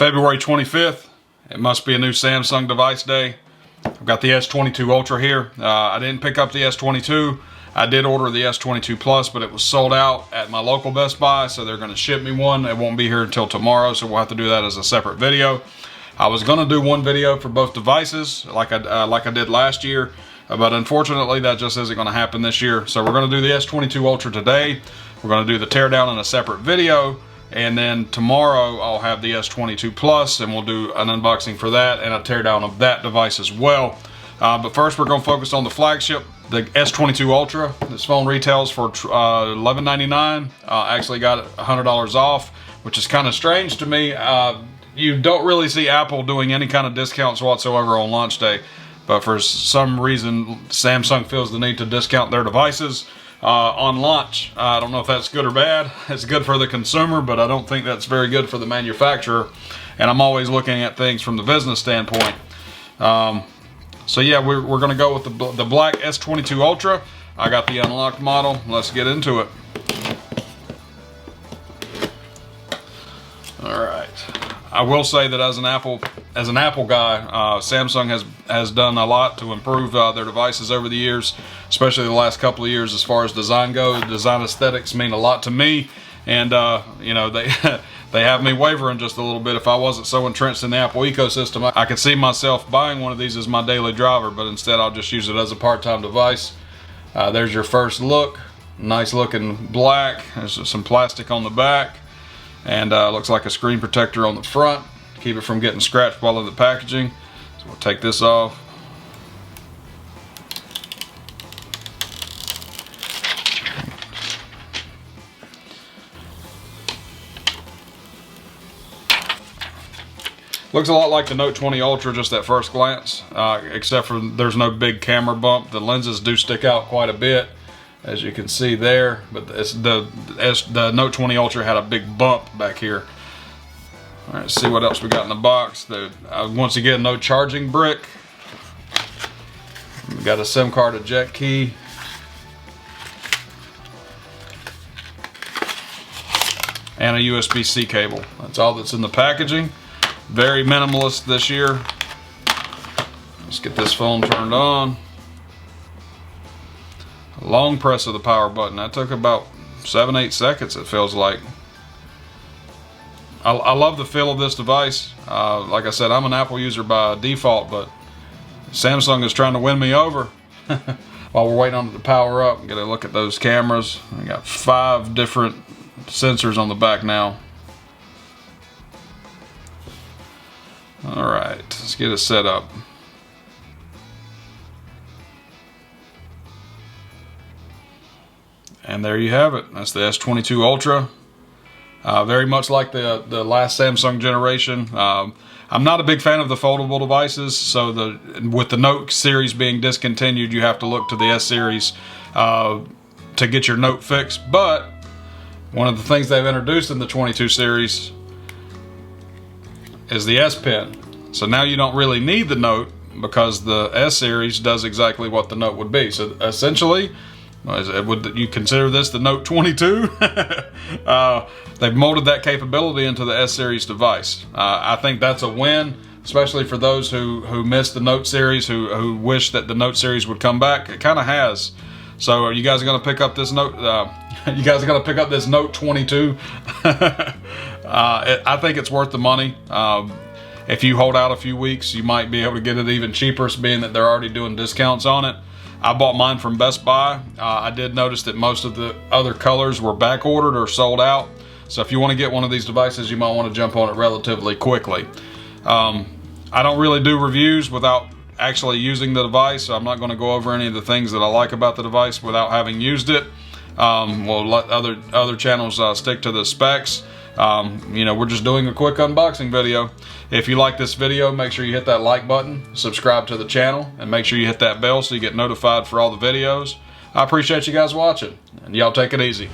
February 25th. It must be a new Samsung device day. I've got the S22 Ultra here. I didn't pick up the S22. I did order the S22 Plus, but it was sold out at my local Best Buy, so they're going to ship me one. It won't be here until tomorrow, so we'll have to do that as a separate video. I was going to do one video for both devices, like I did last year, but unfortunately that just isn't going to happen this year. So we're going to do the S22 Ultra today. We're going to do the teardown in a separate video, and then tomorrow I'll have the S22 Plus, and we'll do an unboxing for that and a teardown of that device as well. But first we're going to focus on the flagship, the S22 Ultra. This phone retails for $11.99. Actually got it $100 off, which is kind of strange to me. You don't really see Apple doing any kind of discounts whatsoever on launch day, but for some reason Samsung feels the need to discount their devices on launch. I don't know if that's good or bad. It's good for the consumer, but I don't think that's very good for the manufacturer, and I'm always looking at things from the business standpoint. So yeah, we're going to go with the black S22 Ultra. I got the unlocked model. Let's get into it. Alright. I will say that as an Apple guy, Samsung has done a lot to improve their devices over the years, especially the last couple of years as far as design goes. Design aesthetics mean a lot to me, and you know, they have me wavering just a little bit. If I wasn't so entrenched in the Apple ecosystem, I could see myself buying one of these as my daily driver, but instead I'll just use it as a part-time device. There's your first look. Nice looking black. There's some plastic on the back, and looks like a screen protector on the front to keep it from getting scratched while in the packaging. So we'll take this off. Looks a lot like the Note 20 Ultra just at first glance, except for there's no big camera bump. The lenses do stick out quite a bit, as you can see there, but the Note 20 Ultra had a big bump back here. All right, let's see what else we got in the box. Once again, no charging brick. We got a SIM card eject key. And a USB-C cable. That's all that's in the packaging. Very minimalist this year. Let's get this phone turned on. Long press of the power button. That took about 7-8 seconds, it feels like. I love the feel of this device. Like I said, I'm an Apple user by default, but Samsung is trying to win me over. While we're waiting on it to power up, get a look at those cameras. We got 5 different sensors on the back now. Alright, let's get it set up. And there you have it. That's the S22 Ultra. Very much like the last Samsung generation. I'm not a big fan of the foldable devices, so with the Note series being discontinued, you have to look to the S series to get your Note fix. But one of the things they've introduced in the 22 series is the S Pen. So now you don't really need the Note, because the S series does exactly what the Note would be. So essentially, would you consider this the Note 22? They've molded that capability into the S series device. I think that's a win, especially for those who missed the Note series, who wish that the Note series would come back. It kind of has. So are you guys going to pick up this Note? You guys are going to pick up this Note 22? I think it's worth the money. If you hold out a few weeks, you might be able to get it even cheaper, being that they're already doing discounts on it. I bought mine from Best Buy. I did notice that most of the other colors were back ordered or sold out. So if you want to get one of these devices, you might want to jump on it relatively quickly. I don't really do reviews without actually using the device, so I'm not going to go over any of the things that I like about the device without having used it. We'll let other channels stick to the specs. You know, we're just doing a quick unboxing video. If you like this video, make sure you hit that like button, subscribe to the channel, and make sure you hit that bell so you get notified for all the videos. I appreciate you guys watching, and y'all take it easy.